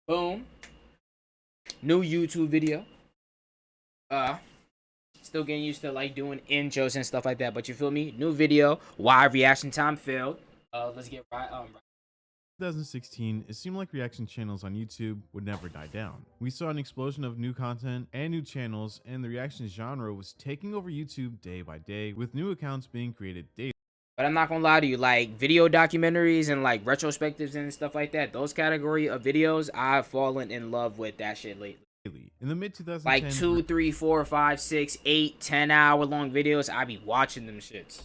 Boom. New YouTube video. Still getting used to like doing intros and stuff like that. But you feel me? New video. Why reaction time failed. Let's get right. 2016, it seemed like reaction channels on YouTube would never die down. We saw an explosion of new content and new channels, and the reaction genre was taking over YouTube day by day, with new accounts being created daily. But I'm not gonna lie to you, like video documentaries and like retrospectives and stuff like that, those category of videos, I've fallen in love with that shit lately. In the mid 2010s, Like 2, 3, 4, 5, 6, 8, 10 hour long videos, I be watching them shits.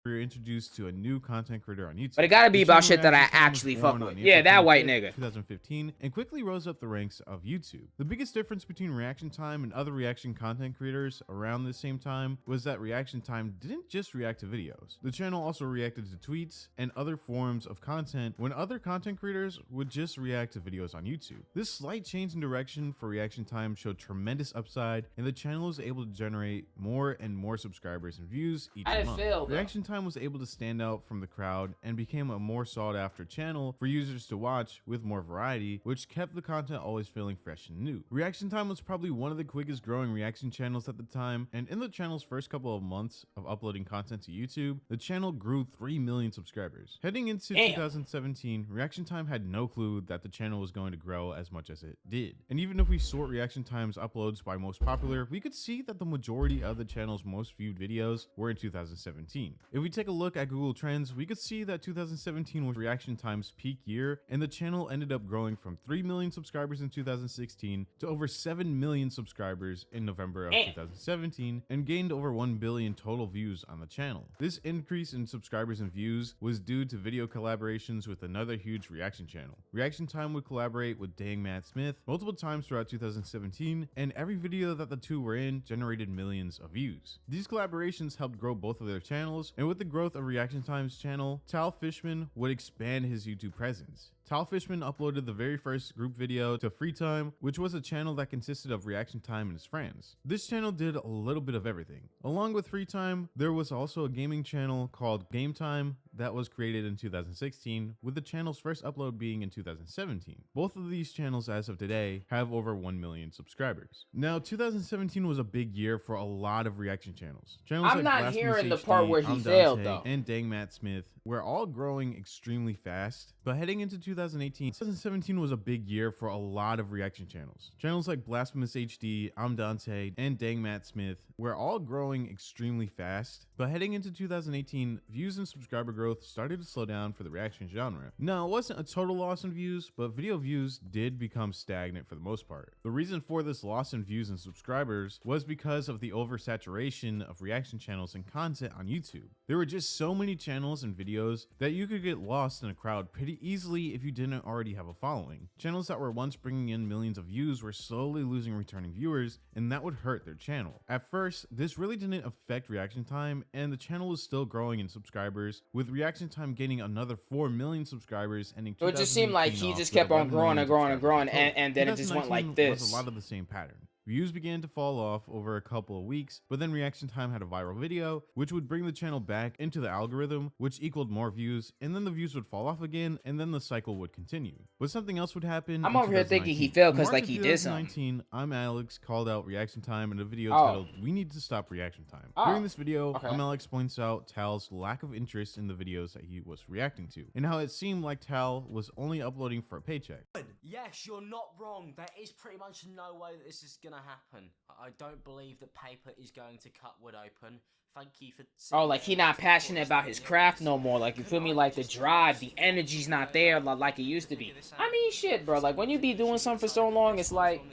we were introduced to a new content creator on YouTube. But it gotta be about shit that I actually fuck with. Yeah, that white nigga. 2015, and quickly rose up the ranks of YouTube. The biggest difference between Reaction Time and other reaction content creators around the same time was that Reaction Time didn't just react to videos. The channel also reacted to tweets and other forms of content when other content creators would just react to videos on YouTube. This slight change in direction for Reaction Time showed tremendous upside, and the channel was able to generate more and more subscribers and views each month. Reaction Time was able to stand out from the crowd and became a more sought after channel for users to watch with more variety, which kept the content always feeling fresh and new. Reaction Time was probably one of the quickest growing reaction channels at the time, and in the channel's first couple of months of uploading content to YouTube, the channel grew 3 million subscribers. Heading into 2017, Reaction Time had no clue that the channel was going to grow as much as it did. And even if we sort Reaction Time's uploads by most popular, we could see that the majority of the channel's most viewed videos were in 2017. If we take a look at Google Trends, we could see that 2017 was Reaction Time's peak year, and the channel ended up growing from 3 million subscribers in 2016 to over 7 million subscribers in November of 2017, and gained over 1 billion total views on the channel. This increase in subscribers and views was due to video collaborations with another huge reaction channel. Reaction Time would collaborate with Dang Matt Smith multiple times throughout 2017, and every video that the two were in generated millions of views. These collaborations helped grow both of their channels, and with the growth of Reaction Time's channel, Tal Fishman would expand his YouTube presence. Tal Fishman uploaded the very first group video to Free Time, which was a channel that consisted of Reaction Time and his friends. This channel did a little bit of everything. Along with Free Time, there was also a gaming channel called Game Time that was created in 2016, with the channel's first upload being in 2017. Both of these channels as of today have over 1 million subscribers. Now, 2017 was a big year for a lot of reaction channels. Channels I'm like not hearing the HD, part where he failed though. And Dang Matt Smith were all growing extremely fast, but heading into 2017 was a big year for a lot of reaction channels. Channels like Blasphemous HD, I'm Dante, and Dang Matt Smith were all growing extremely fast, but heading into 2018, views and subscriber growth started to slow down for the reaction genre. Now, it wasn't a total loss in views, but video views did become stagnant for the most part. The reason for this loss in views and subscribers was because of the oversaturation of reaction channels and content on YouTube. There were just so many channels and videos that you could get lost in a crowd pretty easily if you didn't already have a following. Channels that were once bringing in millions of views were slowly losing returning viewers, and that would hurt their channel. At first, this really didn't affect Reaction Time, and the channel was still growing in subscribers, with Reaction Time gaining another 4 million subscribers, ending 2018 So it just seemed like he off just with a kept on 1 growing million and growing and growing, subscribers and then it just went like 2019 this. was a lot of the same pattern. Views began to fall off over a couple of weeks, but then Reaction Time had a viral video, which would bring the channel back into the algorithm, which equaled more views, and then the views would fall off again, and then the cycle would continue. But something else would happen. I'm over here thinking he failed because like he did something. I'm Alex called out Reaction Time in a video titled "We Need to Stop Reaction Time." During this video, Alex points out Tal's lack of interest in the videos that he was reacting to, and how it seemed like Tal was only uploading for a paycheck. Yes, you're not wrong. There is pretty much no way that this is gonna happen. I don't believe that paper is going to cut wood open. Thank you for... Oh, like he not passionate about his craft no more. Like, you feel me? Like the drive, the energy's not there like it used to be. I mean, shit, bro. Like when you be doing something for so long, it's like... And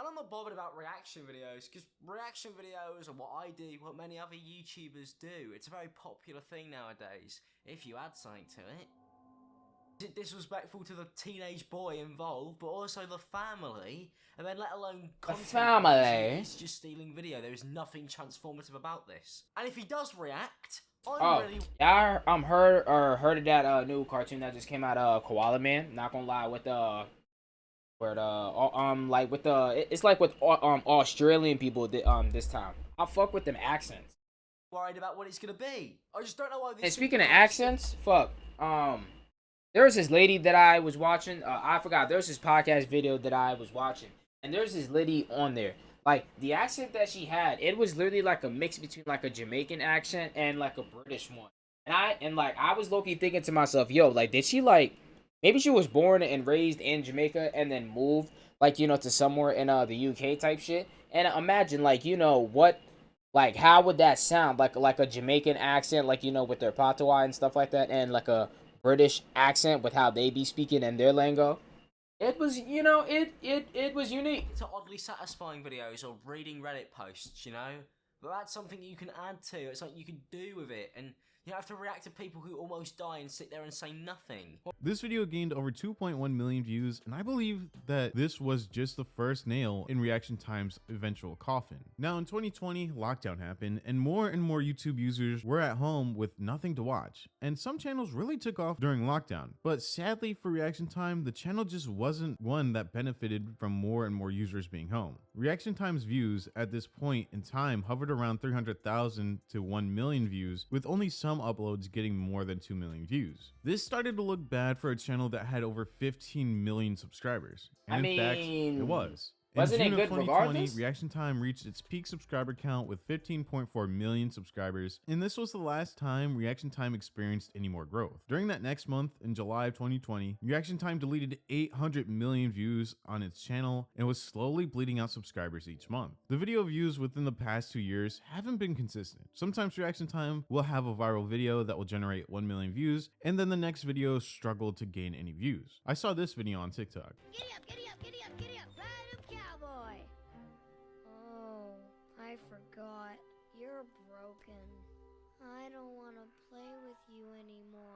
I'm not bothered about reaction videos, because reaction videos are what I do, what many other YouTubers do. It's a very popular thing nowadays, if you add something to it. Disrespectful to the teenage boy involved, but also the family, and then let alone content. The family. It's just stealing video. There is nothing transformative about this. And if he does react, y'all heard of that new cartoon that just came out, Koala Man? Not gonna lie, with it's like with Australian people this time. I fuck with them accents. Worried about what it's gonna be. I just don't know why this. And speaking of accents, fuck there was this lady that I was watching. I forgot. There was this podcast video that I was watching, and there's this lady on there. Like the accent that she had, it was literally like a mix between like a Jamaican accent and like a British one. And I was low-key thinking to myself, yo, like did she like maybe she was born and raised in Jamaica and then moved like to somewhere in the UK type shit. And imagine like what like how would that sound like a Jamaican accent like with their patois and stuff like that, and like a British accent with how they be speaking in their lingo. It was it was unique. To oddly satisfying videos or reading Reddit posts, but that's something you can add to. It's something you can do with it, and you don't have to react to people who almost die and sit there and say nothing. This video gained over 2.1 million views, and I believe that this was just the first nail in Reaction Time's eventual coffin. Now in 2020, lockdown happened, and more YouTube users were at home with nothing to watch, and some channels really took off during lockdown. But sadly for Reaction Time, the channel just wasn't one that benefited from more and more users being home. Reaction Time's views at this point in time hovered around 300,000 to 1 million views, with only some uploads getting more than 2 million views. This started to look bad for a channel that had over 15 million subscribers. And in fact, it was. Wasn't in June it of good 2020, regardless? Reaction Time reached its peak subscriber count with 15.4 million subscribers, and this was the last time Reaction Time experienced any more growth. During that next month, in July of 2020, Reaction Time deleted 800 million views on its channel and was slowly bleeding out subscribers each month. The video views within the past 2 years haven't been consistent. Sometimes Reaction Time will have a viral video that will generate 1 million views, and then the next video struggled to gain any views. I saw this video on TikTok. Giddy up, giddy up, giddy up, giddy up, ride up, cowboy. Oh, I forgot. You're broken. I don't want to play with you anymore.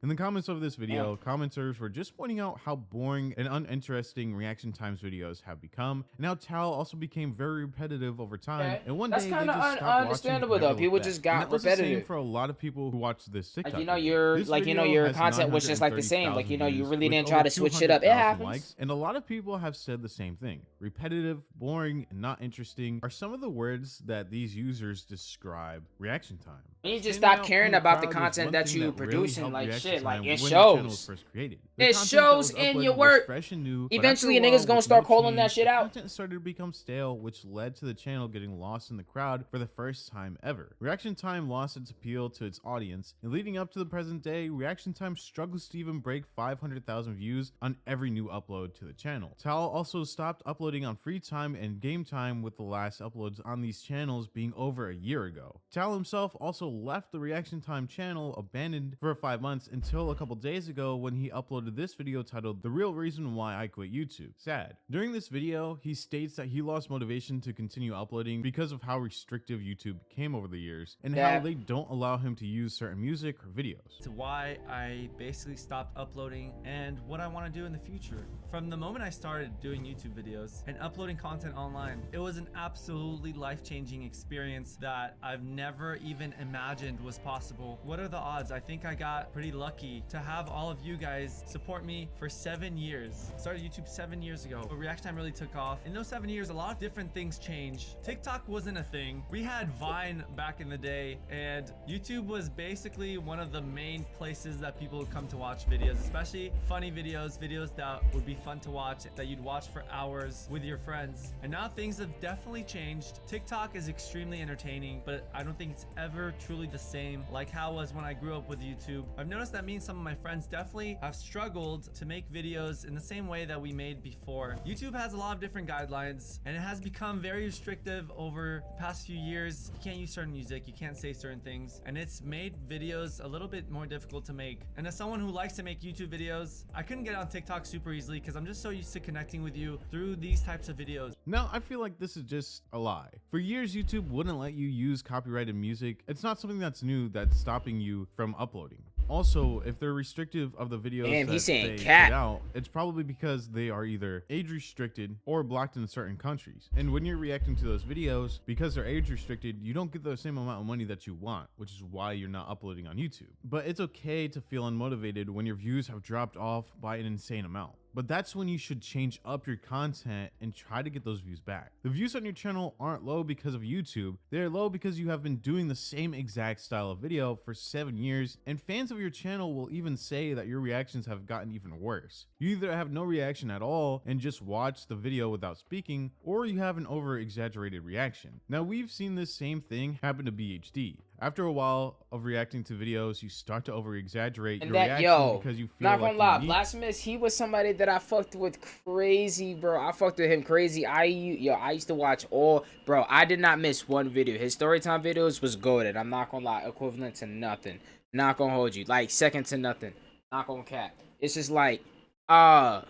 In the comments of this video, commenters were just pointing out how boring and uninteresting Reaction Time's videos have become, and how Tal also became very repetitive over time. Okay. And one That's day they kinda just stopped understandable, watching though. and never People looked just back. got And that was the same repetitive. for a lot of people who watched this TikTok. Like video. your This like video your has content was just like the same. Like 930,000 you really views didn't with try over to switch it up. It 200,000 happens. likes, and a lot of people have said the same thing. Repetitive, boring, and not interesting are some of the words that these users describe Reaction Time. You need to Standing stop out caring from the about the crowd was content one that thing you really producing. helped Like Reaction shit, like Time it when the channel was shows. first created. The It content that shows was in uploaded your was work. fresh and new, but Eventually, after a niggas while, gonna with start no calling that change, shit the out. Content started to become stale, which led to the channel getting lost in the crowd for the first time ever. Reaction Time lost its appeal to its audience, and leading up to the present day, Reaction Time struggles to even break 500,000 views on every new upload to the channel. Tal also stopped uploading on free time and game time, with the last uploads on these channels being over a year ago. Tal himself also left the Reaction Time channel abandoned for 5 months until a couple days ago when he uploaded this video titled "The Real Reason Why I Quit YouTube." Sad. During this video, he states that he lost motivation to continue uploading because of how restrictive YouTube became over the years, and how they don't allow him to use certain music or videos. To why I basically stopped uploading and what I want to do in the future. From the moment I started doing YouTube videos and uploading content online, it was an absolutely life-changing experience that I've never even imagined was possible. What are the odds? I think I got pretty lucky to have all of you guys support me for 7 years. Started YouTube 7 years ago, but Reaction Time really took off. In those 7 years, a lot of different things changed. TikTok wasn't a thing. We had Vine back in the day, and YouTube was basically one of the main places that people would come to watch videos, especially funny videos, videos that would be fun to watch, that you'd watch for hours with your friends. And now things have definitely changed. TikTok is extremely entertaining, but I don't think it's ever truly the same like how it was when I grew up with YouTube. I've noticed that me and some of my friends definitely have struggled to make videos in the same way that we made before. YouTube has a lot of different guidelines, and it has become very restrictive over the past few years. You can't use certain music, you can't say certain things, and it's made videos a little bit more difficult to make. And as someone who likes to make YouTube videos, I couldn't get on TikTok super easily because I'm just so used to connecting with you through these types of videos. Now, I feel like this is just a lie. For years, YouTube wouldn't let you use copyrighted music. It's not something that's new that's stopping you from uploading. Also, if they're restrictive of the videos Damn, that he's saying they cat. put out, it's probably because they are either age restricted or blocked in certain countries. And when you're reacting to those videos, because they're age restricted, you don't get the same amount of money that you want, which is why you're not uploading on YouTube. But it's okay to feel unmotivated when your views have dropped off by an insane amount. but that's when you should change up your content and try to get those views back. The views on your channel aren't low because of YouTube. They're low because you have been doing the same exact style of video for 7 years, and fans of your channel will even say that your reactions have gotten even worse. You either have no reaction at all and just watch the video without speaking, or you have an over-exaggerated reaction. Now, we've seen this same thing happen to BHD. After a while of reacting to videos, you start to over-exaggerate your reaction because you feel not like gonna lie, you need. Blasphemous, he was somebody that I fucked with crazy, bro. I fucked with him crazy. I used to watch bro, I did not miss one video. His storytime videos was goated. I'm not gonna lie, equivalent to nothing. Not gonna hold you. Like, second to nothing. Not gonna cap. It's just like, that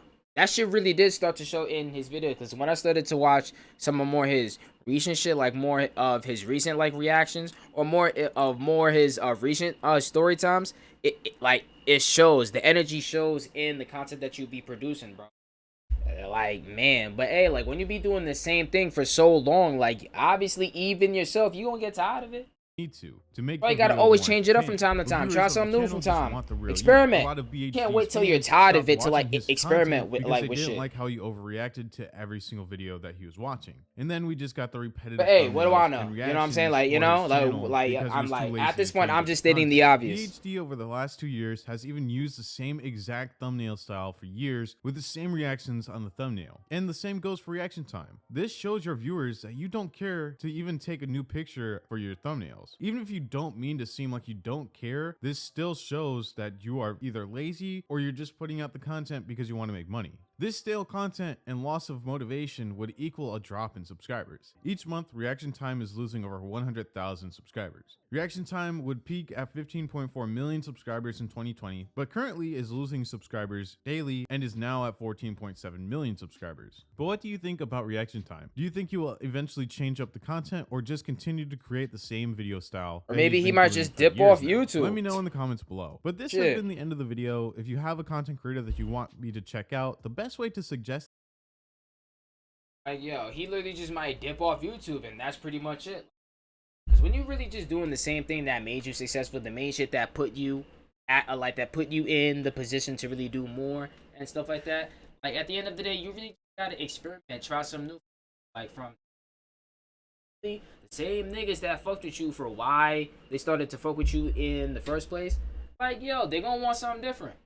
shit really did start to show in his video, because when I started to watch some of more his recent shit, like more of his recent like reactions, or more his recent story times, it shows, the energy shows in the content that you be producing, bro. Like, man, but hey, like, when you be doing the same thing for so long, like, obviously even yourself, you gonna get tired of it. Need to make. Bro, you gotta always change it up from time to time. Try something new from time. Experiment. Can't wait till you're tired of it to like experiment with with shit. Like how you overreacted to every single video that he was watching, and then we just got the repetitive. But hey, what do I know? You know what I'm saying? Like, you know, I'm like, at this point, I'm just stating the obvious. BHD over the last 2 years has even used the same exact thumbnail style for years, with the same reactions on the thumbnail, and the same goes for reaction time. This shows your viewers that you don't care to even take a new picture for your thumbnails. Even if you don't mean to seem like you don't care, this still shows that you are either lazy or you're just putting out the content because you want to make money. This stale content and loss of motivation would equal a drop in subscribers. Each month, reaction time is losing over 100,000 subscribers. Reaction time would peak at 15.4 million subscribers in 2020, but currently is losing subscribers daily and is now at 14.7 million subscribers. But what do you think about reaction time? Do you think you will eventually change up the content, or just continue to create the same video style? Or maybe he might just dip off YouTube. Let me know in the comments below. But this has been the end of the video. If you have a content creator that you want me to check out, the best way to suggest, like, yo, he literally just might dip off YouTube, and that's pretty much it. Because when you're really just doing the same thing that made you successful, the main shit that put you at that put you in the position to really do more and stuff like that, like, at the end of the day, you really gotta experiment, try some new, like, from the same niggas that fucked with you for why they started to fuck with you in the first place. Like, yo, they gonna want something different.